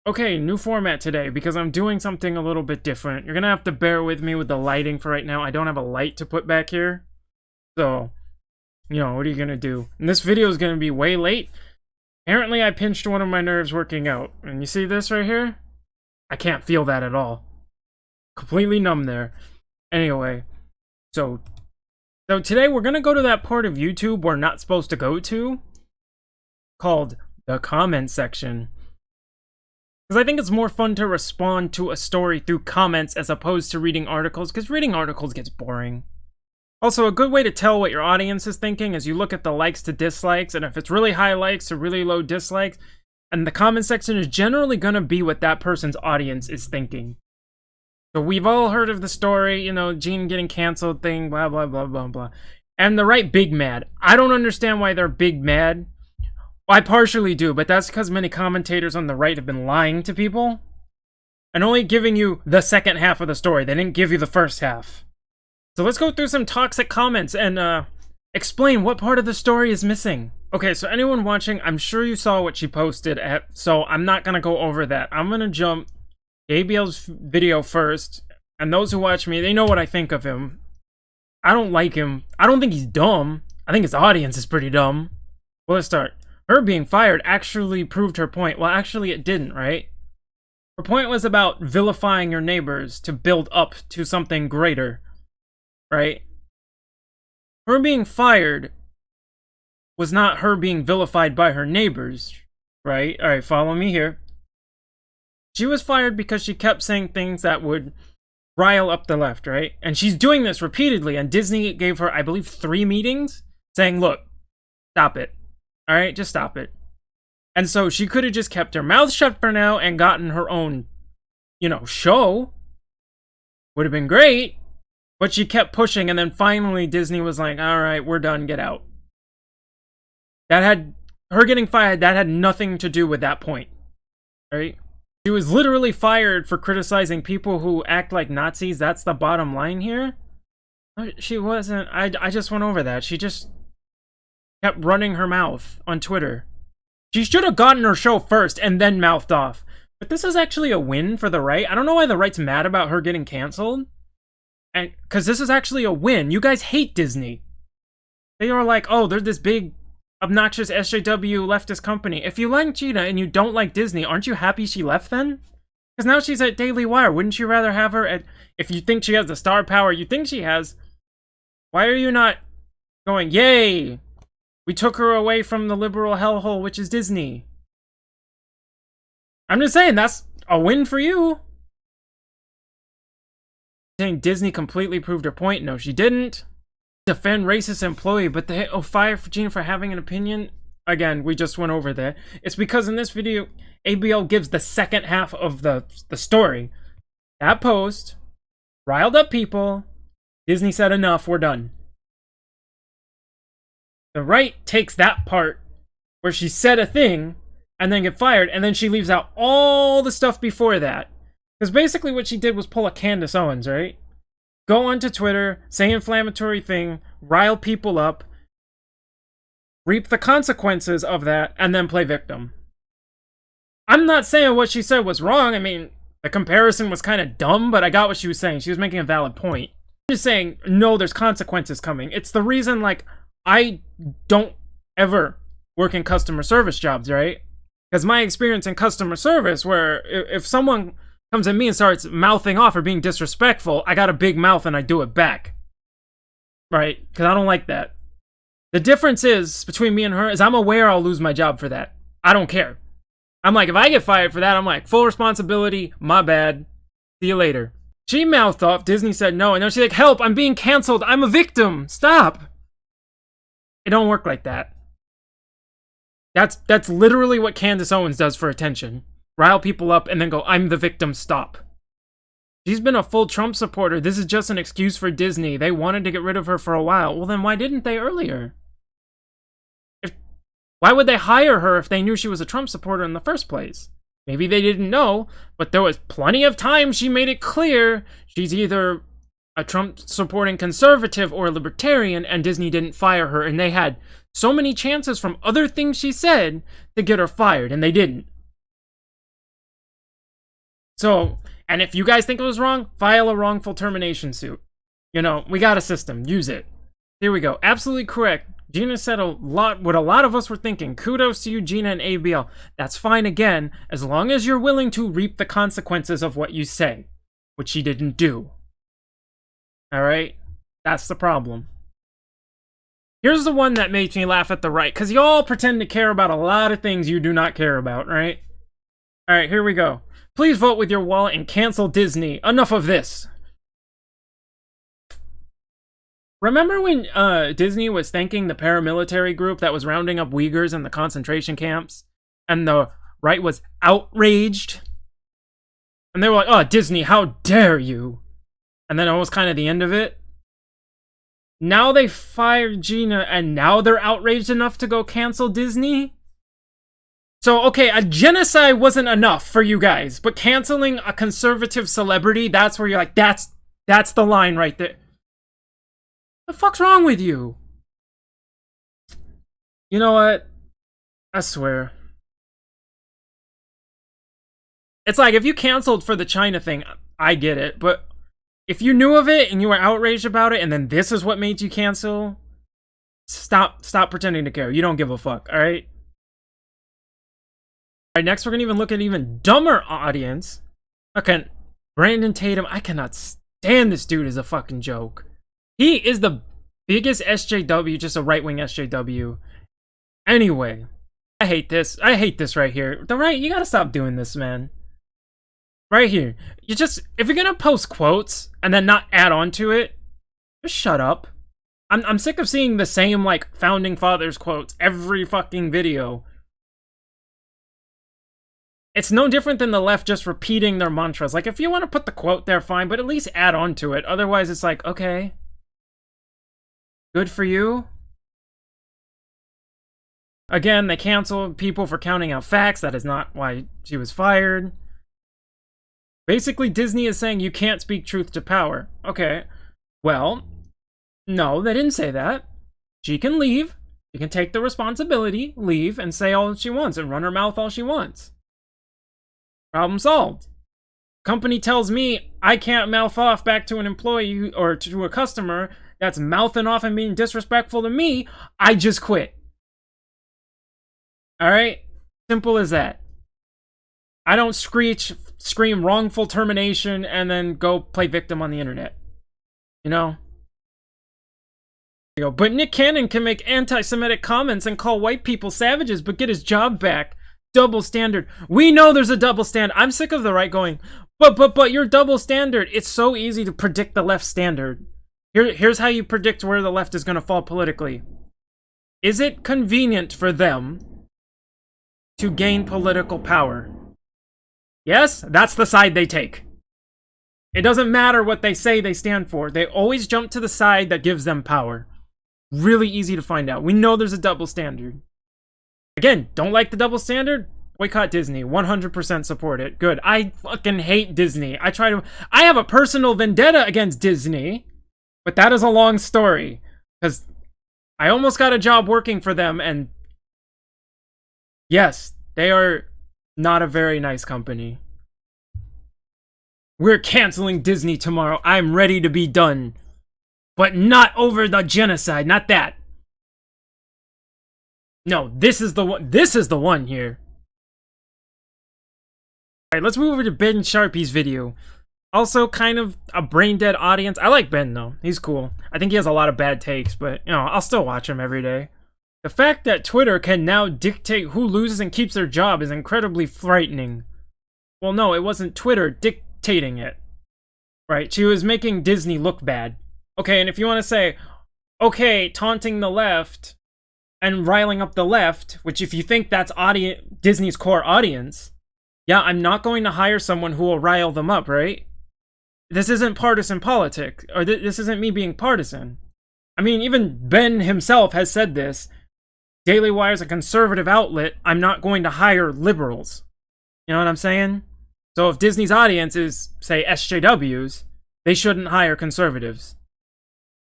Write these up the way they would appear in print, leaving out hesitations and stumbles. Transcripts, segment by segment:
Okay, new format today because I'm doing something a little bit different. You're gonna have to bear with me with the lighting for right now. I don't have a light to put back here. So, what are you gonna do? And this video is gonna be way late. Apparently, I pinched one of my nerves working out. And you see this right here? I can't feel that at all. Completely numb there. Anyway, so today we're gonna go to that part of YouTube we're not supposed to go to, called the comment section. Because I think it's more fun to respond to a story through comments as opposed to reading articles, because reading articles gets boring. Also, a good way to tell what your audience is thinking is you look at the likes to dislikes, and if it's really high likes or really low dislikes, and the comment section is generally going to be what that person's audience is thinking. So we've all heard of the story, Gene getting canceled thing, blah, blah, blah, blah, blah. And the right big mad. I don't understand why they're big mad. I partially do, but that's because many commentators on the right have been lying to people and only giving you the second half of the story. They didn't give you the first half. So let's go through some toxic comments and explain what part of the story is missing. Okay, so anyone watching, I'm sure you saw what she posted, so I'm not going to go over that. I'm going to jump ABL's video first, and those who watch me, they know what I think of him. I don't like him. I don't think he's dumb. I think his audience is pretty dumb. Well, let's start. Her being fired actually proved her point. Well, actually it didn't, right? Her point was about vilifying your neighbors to build up to something greater, right? Her being fired was not her being vilified by her neighbors, right? Alright, follow me here. She was fired because she kept saying things that would rile up the left, right? And she's doing this repeatedly, and Disney gave her, I believe, 3 meetings saying, look, stop it. Alright, just stop it. And so she could have just kept her mouth shut for now and gotten her own, show. Would have been great. But she kept pushing, and then finally Disney was like, alright, we're done, get out. Her getting fired, that had nothing to do with that point. Right? She was literally fired for criticizing people who act like Nazis. That's the bottom line here. She wasn't, I just went over that. She just kept running her mouth on Twitter. She should have gotten her show first and then mouthed off. But this is actually a win for the right. I don't know why the right's mad about her getting canceled. And because this is actually a win. You guys hate Disney. They are like, oh, they're this big, obnoxious SJW leftist company. If you like Gina and you don't like Disney, aren't you happy she left then? Because now she's at Daily Wire. Wouldn't you rather have her at, if you think she has the star power you think she has, why are you not going, yay! We took her away from the liberal hellhole, which is Disney. I'm just saying, that's a win for you. Saying Disney completely proved her point. No, she didn't. Defend racist employee, but they fire Gina for having an opinion. Again, we just went over that. It's because in this video, ABL gives the second half of the story. That post riled up people. Disney said enough, we're done. The right takes that part where she said a thing and then get fired, and then she leaves out all the stuff before that. Because basically what she did was pull a Candace Owens, right? Go onto Twitter, say inflammatory thing, rile people up, reap the consequences of that, and then play victim. I'm not saying what she said was wrong. I mean, the comparison was kind of dumb, but I got what she was saying. She was making a valid point. I'm just saying, no, there's consequences coming. It's the reason, I don't ever work in customer service jobs, right? Because my experience in customer service, where if someone comes at me and starts mouthing off or being disrespectful, I got a big mouth and I do it back. Right? Because I don't like that. The difference is, between me and her, is I'm aware I'll lose my job for that. I don't care. I'm like, if I get fired for that, I'm like, full responsibility, my bad. See you later. She mouthed off, Disney said no, and then she's like, help, I'm being canceled, I'm a victim, stop. It don't work like that. That's literally what Candace Owens does for attention. Rile people up and then go, I'm the victim, stop. She's been a full Trump supporter. This is just an excuse for Disney. They wanted to get rid of her for a while. Well, then why didn't they earlier? Why would they hire her if they knew she was a Trump supporter in the first place? Maybe they didn't know, but there was plenty of time she made it clear she's either a Trump-supporting conservative or a libertarian, and Disney didn't fire her, and they had so many chances from other things she said to get her fired, and they didn't. So, and if you guys think it was wrong, file a wrongful termination suit. You know, we got a system. Use it. Here we go. Absolutely correct. Gina said a lot, what a lot of us were thinking. Kudos to you, Gina and ABL. That's fine again, as long as you're willing to reap the consequences of what you say, which she didn't do. Alright? That's the problem. Here's the one that makes me laugh at the right, because y'all pretend to care about a lot of things you do not care about, right? Alright, here we go. Please vote with your wallet and cancel Disney. Enough of this. Remember when Disney was thanking the paramilitary group that was rounding up Uyghurs in the concentration camps? And the right was outraged? And they were like, oh, Disney, how dare you? And then it was kind of the end of it. Now they fired Gina, and now they're outraged enough to go cancel Disney? So, okay, a genocide wasn't enough for you guys, but canceling a conservative celebrity, that's where you're like, that's the line right there. The fuck's wrong with you? You know what? I swear. It's like, if you canceled for the China thing, I get it, but if you knew of it and you were outraged about it and then this is what made you cancel, stop pretending to care. You don't give a fuck, alright? Alright, next we're gonna even look at an even dumber audience. Okay, Brandon Tatum. I cannot stand this dude as a fucking joke. He is the biggest SJW, just a right-wing SJW. Anyway, I hate this. I hate this right here. The right, you gotta stop doing this, man. Right here. You just, if you're gonna post quotes and then not add on to it, just shut up. I'm sick of seeing the same, like, founding fathers quotes every fucking video. It's no different than the left just repeating their mantras. Like, if you want to put the quote there, fine, but at least add on to it. Otherwise, it's like, okay. Good for you. Again, they canceled people for counting out facts. That is not why she was fired. Basically, Disney is saying you can't speak truth to power. Okay. Well, no, they didn't say that. She can leave. She can take the responsibility, leave, and say all she wants, and run her mouth all she wants. Problem solved. Company tells me I can't mouth off back to an employee or to a customer that's mouthing off and being disrespectful to me. I just quit. Alright? Simple as that. I don't scream wrongful termination and then go play victim on the internet. You know? But Nick Cannon can make anti-Semitic comments and call white people savages but get his job back. Double standard. We know there's a double standard. I'm sick of the right going, but your double standard. It's so easy to predict the left standard. Here's how you predict where the left is going to fall politically. Is it convenient for them to gain political power? Yes, that's the side they take. It doesn't matter what they say they stand for. They always jump to the side that gives them power. Really easy to find out. We know there's a double standard. Again, don't like the double standard? Boycott Disney. 100% support it. Good. I fucking hate Disney. I have a personal vendetta against Disney, but that is a long story. Because I almost got a job working for them, and yes, they are not a very nice company. We're canceling Disney tomorrow. I'm ready to be done. But not over the genocide. Not that. No, this is the one. This is the one here. Alright, let's move over to Ben Sharpie's video. Also, kind of a brain-dead audience. I like Ben, though. He's cool. I think he has a lot of bad takes, but, you know, I'll still watch him every day. The fact that Twitter can now dictate who loses and keeps their job is incredibly frightening. Well, no, it wasn't Twitter dictating it. Right? She was making Disney look bad. Okay, and if you want to say, okay, taunting the left and riling up the left, which if you think that's Disney's core audience, yeah, I'm not going to hire someone who will rile them up, right? This isn't partisan politics, or this isn't me being partisan. I mean, even Ben himself has said this. Daily Wire's a conservative outlet. I'm not going to hire liberals. You know what I'm saying? So if Disney's audience is, say, SJWs, they shouldn't hire conservatives.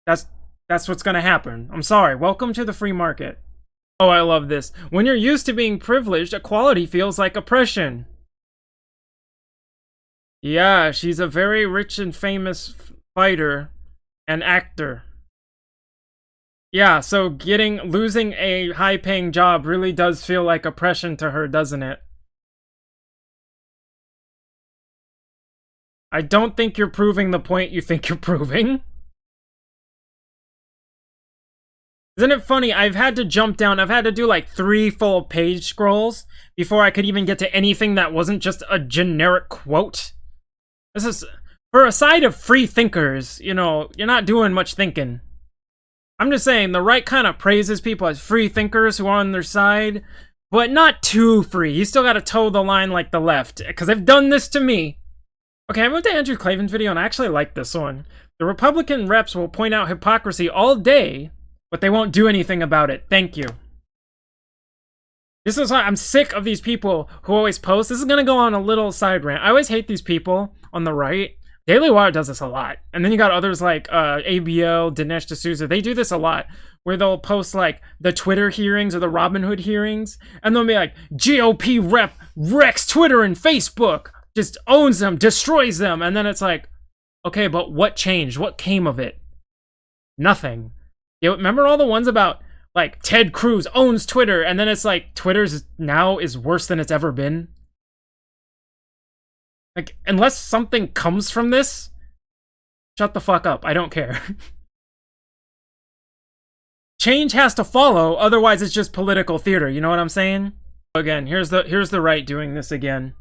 That's what's gonna happen. I'm sorry. Welcome to the free market. Oh, I love this. When you're used to being privileged, equality feels like oppression. Yeah, she's a very rich and famous fighter and actor. Yeah, so losing a high-paying job really does feel like oppression to her, doesn't it? I don't think you're proving the point you think you're proving. Isn't it funny? I've had to jump down. I've had to do like 3 full page scrolls before I could even get to anything that wasn't just a generic quote. This is, for a side of free thinkers, you know, you're not doing much thinking. I'm just saying, the right kind of praises people as free thinkers who are on their side, but not too free. You still gotta toe the line like the left, because they've done this to me. Okay, I went to Andrew Klavan's video, and I actually like this one. The Republican reps will point out hypocrisy all day, but they won't do anything about it. Thank you. This is why I'm sick of these people who always post. This is gonna go on a little side rant. I always hate these people on the right. Daily Wire does this a lot. And then you got others like ABL, Dinesh D'Souza. They do this a lot, where they'll post like the Twitter hearings or the Robin Hood hearings, and they'll be like, GOP rep wrecks Twitter and Facebook, just owns them, destroys them. And then it's like, okay, but what changed? What came of it? Nothing. You remember all the ones about like Ted Cruz owns Twitter, and then it's like Twitter's now is worse than it's ever been? Like, unless something comes from this, shut the fuck up. I don't care. Change has to follow, otherwise it's just political theater. You know what I'm saying? Again, here's the right doing this again.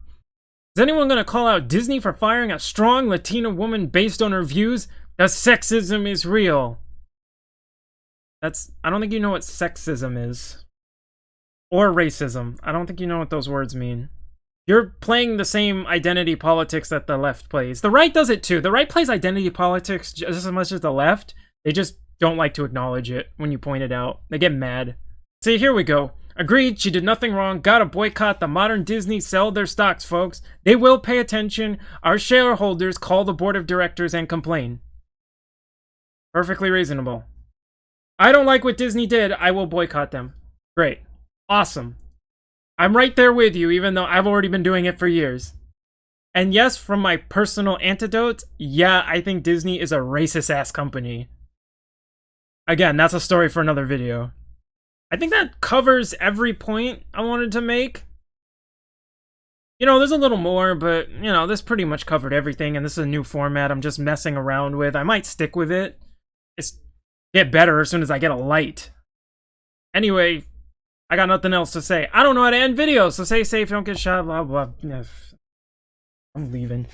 Is anyone gonna call out Disney for firing a strong Latina woman based on her views? The sexism is real. I don't think you know what sexism is. Or racism. I don't think you know what those words mean. You're playing the same identity politics that the left plays. The right does it too. The right plays identity politics just as much as the left. They just don't like to acknowledge it when you point it out. They get mad. See, here we go. Agreed, she did nothing wrong. Gotta boycott the modern Disney. Sell their stocks, folks. They will pay attention. Our shareholders call the board of directors and complain. Perfectly reasonable. I don't like what Disney did. I will boycott them. Great. Awesome. I'm right there with you, even though I've already been doing it for years. And yes, from my personal antidote, yeah, I think Disney is a racist-ass company. Again, that's a story for another video. I think that covers every point I wanted to make. You know, there's a little more, but, you know, this pretty much covered everything, and this is a new format I'm just messing around with. I might stick with it. It's get better as soon as I get a light. Anyway, I got nothing else to say. I don't know how to end videos, so stay safe, don't get shot, blah, blah. I'm leaving.